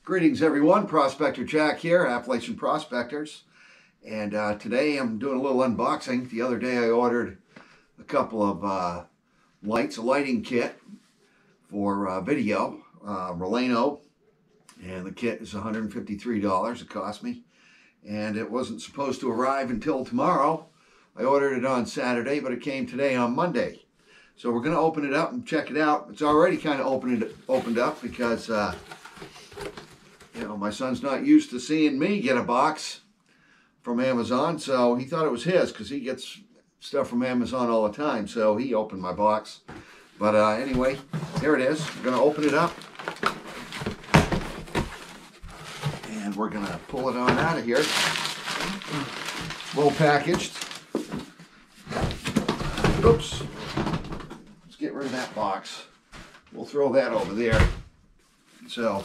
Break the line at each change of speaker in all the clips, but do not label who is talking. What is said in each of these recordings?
Greetings everyone, Prospector Jack here, Appalachian Prospectors. And today I'm doing a little unboxing. The other day I ordered a couple of lights, a lighting kit for video, Raleno. And the kit is $153 it cost me. And it wasn't supposed to arrive until tomorrow. I ordered it on Saturday, but it came today on Monday. So we're going to open it up and check it out. It's already kind of opened up because my son's not used to seeing me get a box from Amazon, so he thought it was his because he gets stuff from Amazon all the time. So he opened my box. But anyway, here it is. We're going to open it up. And we're going to pull it on out of here. Well packaged. Oops. Let's get rid of that box. We'll throw that over there. So,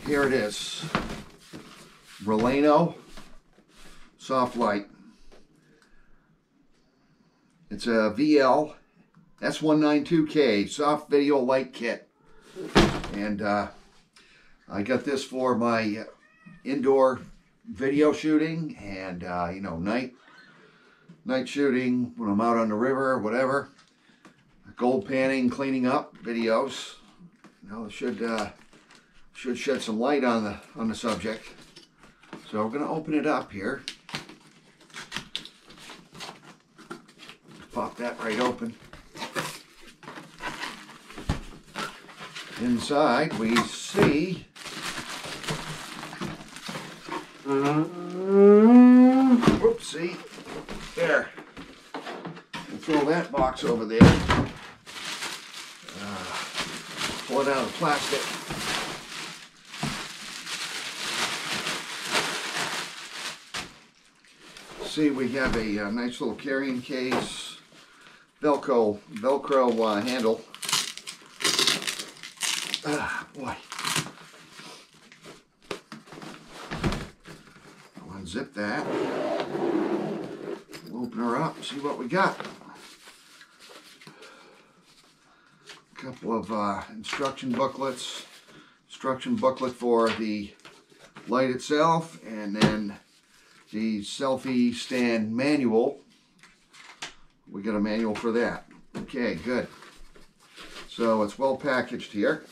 here it is. Raleno soft light. It's a VL S192K soft video light kit. And I got this for my indoor video shooting and night shooting when I'm out on the river or whatever. Gold panning, cleaning up videos. It should shed some light on the subject. So we're going to open it up here. Pop that right open. Inside we see whoopsie. There. We'll throw that box over there. Pull it out of the plastic. See, we have a nice little carrying case, Velcro handle. Boy. I'll unzip that. We'll open her up and see what we got. A couple of instruction booklets. Instruction booklet for the light itself, and then the selfie stand manual. We got a manual for that. Okay, good. So it's well packaged here.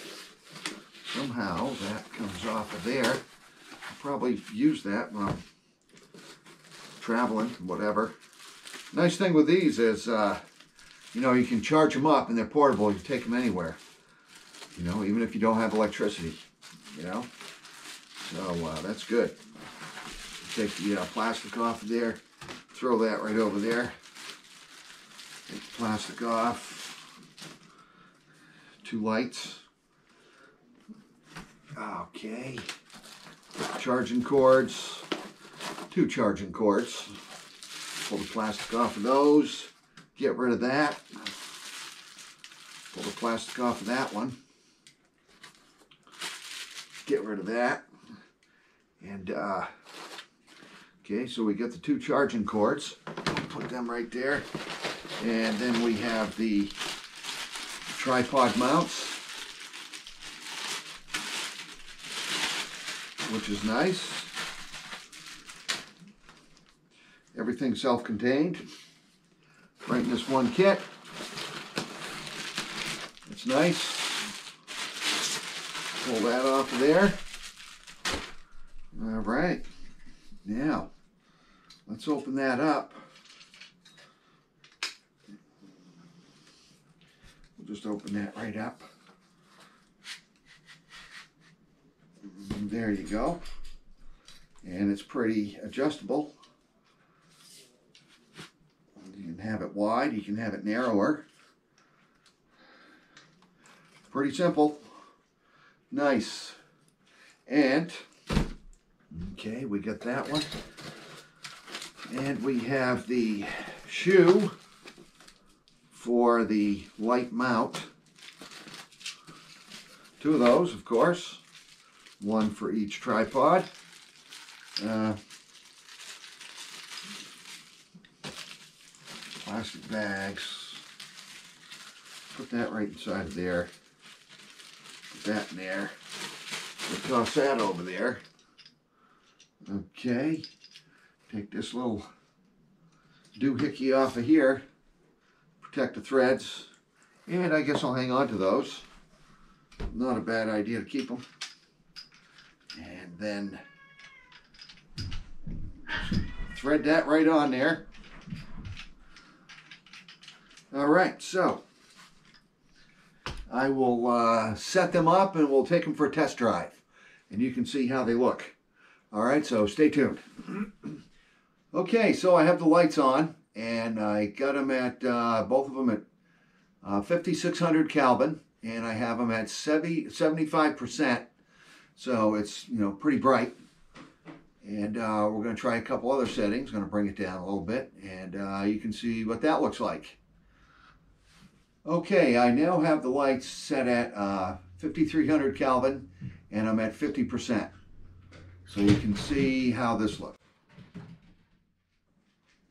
Somehow that comes off of there. I'll probably use that when I'm traveling, whatever. Nice thing with these is, you can charge them up and they're portable. You can take them anywhere. Even if you don't have electricity. So that's good. Take the plastic off of there, throw that right over there. Take the plastic off. 2 lights. Okay. Charging cords. 2 charging cords. Pull the plastic off of those. Get rid of that. Pull the plastic off of that one. Get rid of that. And okay, so we got the 2 charging cords. Put them right there. And then we have the tripod mounts, which is nice. Everything's self-contained. Right in this one kit. It's nice. Pull that off of there. All right. Now, let's open that up. We'll just open that right up. And there you go. And it's pretty adjustable. You can have it wide, you can have it narrower. Pretty simple. Nice. And okay, we got that one. And we have the shoe for the light mount. 2 of those, of course. 1 for each tripod. Plastic bags. Put that right inside of there. Put that in there. we'll toss that over there. Okay, take this little doohickey off of here, protect the threads, and I guess I'll hang on to those. Not a bad idea to keep them. And then thread that right on there. All right, so I will set them up and we'll take them for a test drive, and you can see how they look. All right, so stay tuned. Okay, so I have the lights on, and I got them at both of them at 5600 Kelvin, and I have them at 75%. So it's, pretty bright. And we're going to try a couple other settings. Going to bring it down a little bit, and you can see what that looks like. Okay, I now have the lights set at 5300 Kelvin, and I'm at 50%. So you can see how this looks.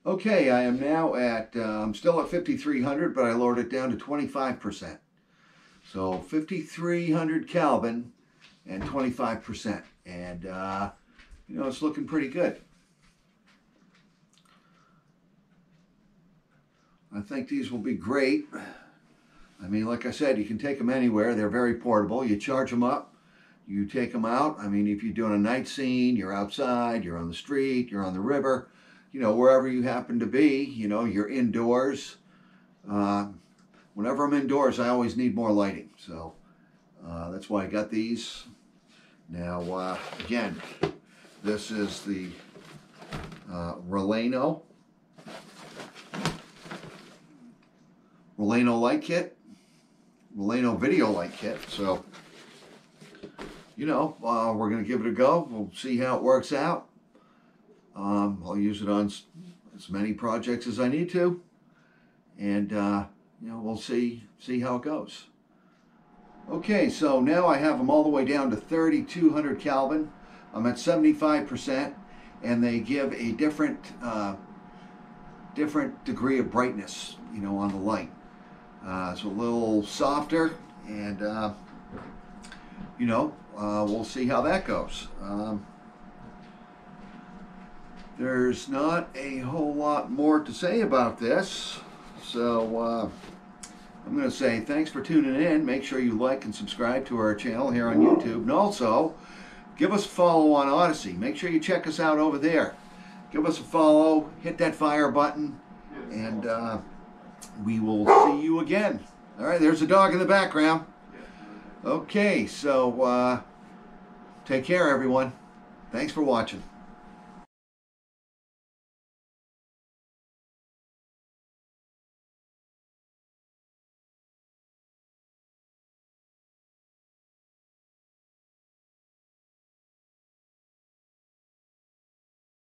Okay, I am now at, I'm still at 5300, but I lowered it down to 25%. So 5300 Kelvin and 25%. And, it's looking pretty good. I think these will be great. I mean, like I said, you can take them anywhere. They're very portable. You charge them up, you take them out. I mean, if you're doing a night scene, you're outside, you're on the street, you're on the river, wherever you happen to be, you're indoors. Whenever I'm indoors, I always need more lighting. So that's why I got these. Now, again, this is the Raleno light kit. Raleno video light kit. So, we're going to give it a go. We'll see how it works out. I'll use it on as many projects as I need to. And, we'll see how it goes. Okay, so now I have them all the way down to 3200 Kelvin. I'm at 75%, and they give a different degree of brightness, on the light. It's a little softer, and we'll see how that goes. There's not a whole lot more to say about this, so I'm going to say thanks for tuning in. Make sure you like and subscribe to our channel here on YouTube, and also give us a follow on Odyssey. Make sure you check us out over there. Give us a follow, hit that fire button, and we will see you again. All right, there's a dog in the background. Okay, so take care, everyone. Thanks for watching.